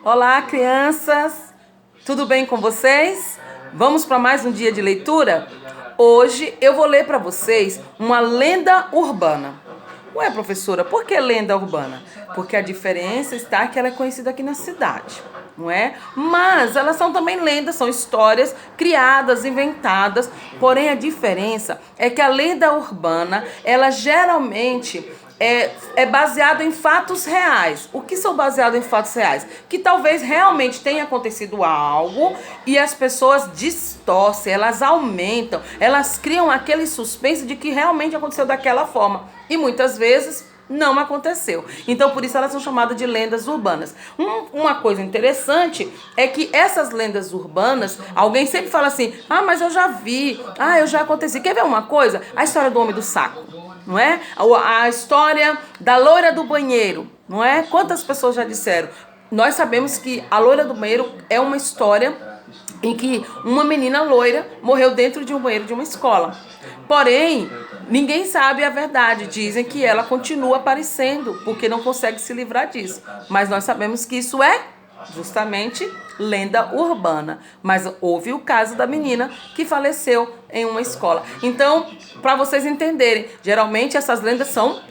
Olá, crianças! Tudo bem com vocês? Vamos para mais um dia de leitura? Hoje eu vou ler para vocês uma lenda urbana. Ué, professora, por que lenda urbana? Porque a diferença está que ela é conhecida aqui na cidade, não é? Mas elas são também lendas, são histórias criadas, inventadas. Porém, a diferença é que a lenda urbana, ela geralmente é baseado em fatos reais. O que são baseados em fatos reais? Que talvez realmente tenha acontecido algo e as pessoas distorcem, elas aumentam, elas criam aquele suspense de que realmente aconteceu daquela forma. E muitas vezes não aconteceu. Então, por isso elas são chamadas de lendas urbanas. Uma coisa interessante é que essas lendas urbanas, alguém sempre fala assim, mas eu já vi, eu já aconteci. Quer ver uma coisa? A história do homem do saco. Não é? A história da loira do banheiro, não é? Quantas pessoas já disseram? Nós sabemos que a loira do banheiro é uma história em que uma menina loira morreu dentro de um banheiro de uma escola. Porém, ninguém sabe a verdade. Dizem que ela continua aparecendo porque não consegue se livrar disso. Mas nós sabemos que isso é justamente lenda urbana. Mas houve o caso da menina que faleceu em uma escola. Então, para vocês entenderem, geralmente essas lendas são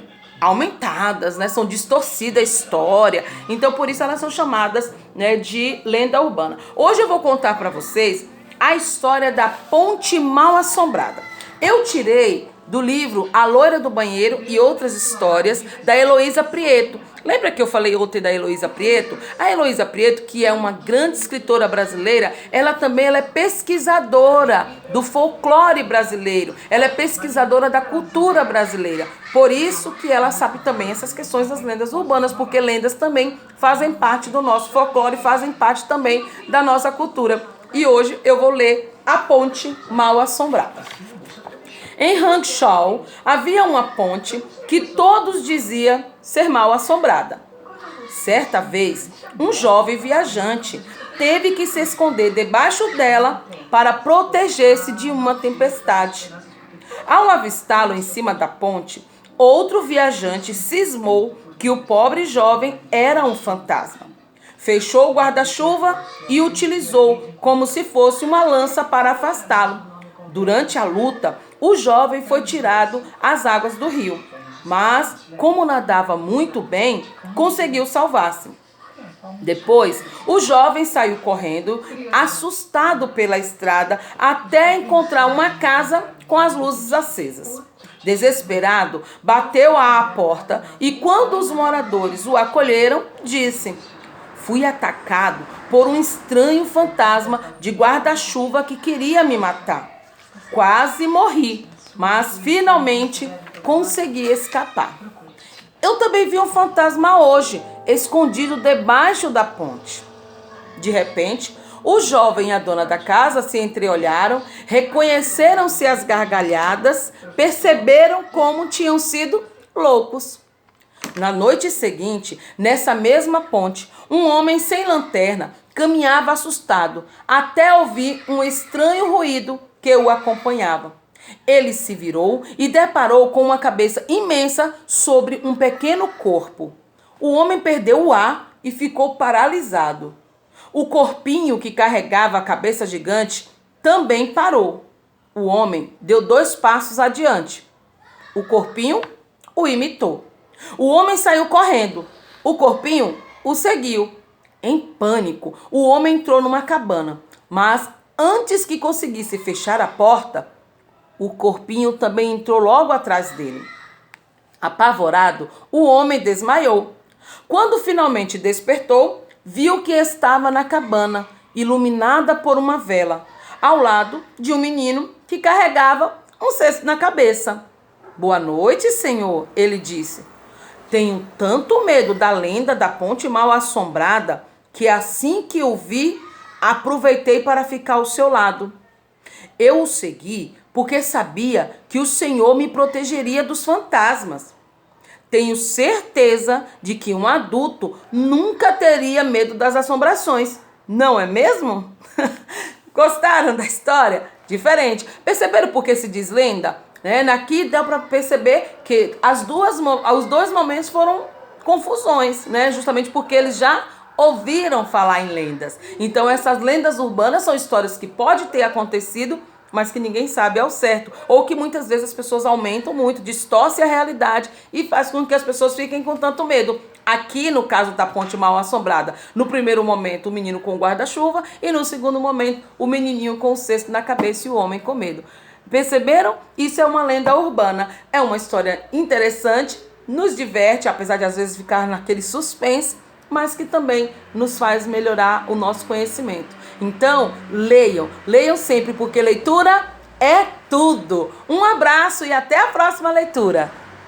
aumentadas, né? São distorcidas a história. Então, por isso elas são chamadas, né, de lenda urbana. Hoje eu vou contar para vocês a história da Ponte Mal Assombrada. Eu tirei do livro A Loira do Banheiro e Outras Histórias, da Heloísa Prieto. Lembra que eu falei ontem da Heloísa Prieto? A Heloísa Prieto, que é uma grande escritora brasileira, ela é pesquisadora do folclore brasileiro. Ela é pesquisadora da cultura brasileira. Por isso que ela sabe também essas questões das lendas urbanas, porque lendas também fazem parte do nosso folclore, fazem parte também da nossa cultura. E hoje eu vou ler A Ponte Mal Assombrada. Em Hangzhou havia uma ponte que todos diziam ser mal assombrada. Certa vez, um jovem viajante teve que se esconder debaixo dela para proteger-se de uma tempestade. Ao avistá-lo em cima da ponte, outro viajante cismou que o pobre jovem era um fantasma. Fechou o guarda-chuva e utilizou como se fosse uma lança para afastá-lo. Durante a luta, o jovem foi tirado às águas do rio, mas, como nadava muito bem, conseguiu salvar-se. Depois, o jovem saiu correndo, assustado pela estrada, até encontrar uma casa com as luzes acesas. Desesperado, bateu à porta e, quando os moradores o acolheram, disse: "Fui atacado por um estranho fantasma de guarda-chuva que queria me matar. Quase morri, mas finalmente consegui escapar. Eu também vi um fantasma hoje, escondido debaixo da ponte." De repente, o jovem e a dona da casa se entreolharam, reconheceram-se as gargalhadas, perceberam como tinham sido loucos. Na noite seguinte, nessa mesma ponte, um homem sem lanterna caminhava assustado, até ouvir um estranho ruído que o acompanhava. Ele se virou e deparou com uma cabeça imensa sobre um pequeno corpo. O homem perdeu o ar e ficou paralisado. O corpinho que carregava a cabeça gigante também parou. O homem deu 2 passos adiante. O corpinho o imitou. O homem saiu correndo. O corpinho o seguiu. Em pânico, o homem entrou numa cabana, mas antes que conseguisse fechar a porta, o corpinho também entrou logo atrás dele. Apavorado, o homem desmaiou. Quando finalmente despertou, viu que estava na cabana, iluminada por uma vela, ao lado de um menino que carregava um cesto na cabeça. "Boa noite, senhor", ele disse. "Tenho tanto medo da lenda da ponte mal assombrada que assim que o vi, aproveitei para ficar ao seu lado. Eu o segui porque sabia que o Senhor me protegeria dos fantasmas. Tenho certeza de que um adulto nunca teria medo das assombrações, não é mesmo?" Gostaram da história? Diferente. Perceberam por que se diz lenda? Aqui dá para perceber que os dois momentos foram confusões, né? Justamente porque eles já ouviram falar em lendas. Então essas lendas urbanas são histórias que pode ter acontecido, mas que ninguém sabe ao certo, ou que muitas vezes as pessoas aumentam muito, distorcem a realidade e faz com que as pessoas fiquem com tanto medo. Aqui no caso da Ponte Mal Assombrada, no primeiro momento o menino com o guarda-chuva e no segundo momento o menininho com o cesto na cabeça e o homem com medo. Perceberam? Isso é uma lenda urbana, é uma história interessante, nos diverte, apesar de às vezes ficar naquele suspense, mas que também nos faz melhorar o nosso conhecimento. Então, leiam sempre, porque leitura é tudo. Um abraço e até a próxima leitura.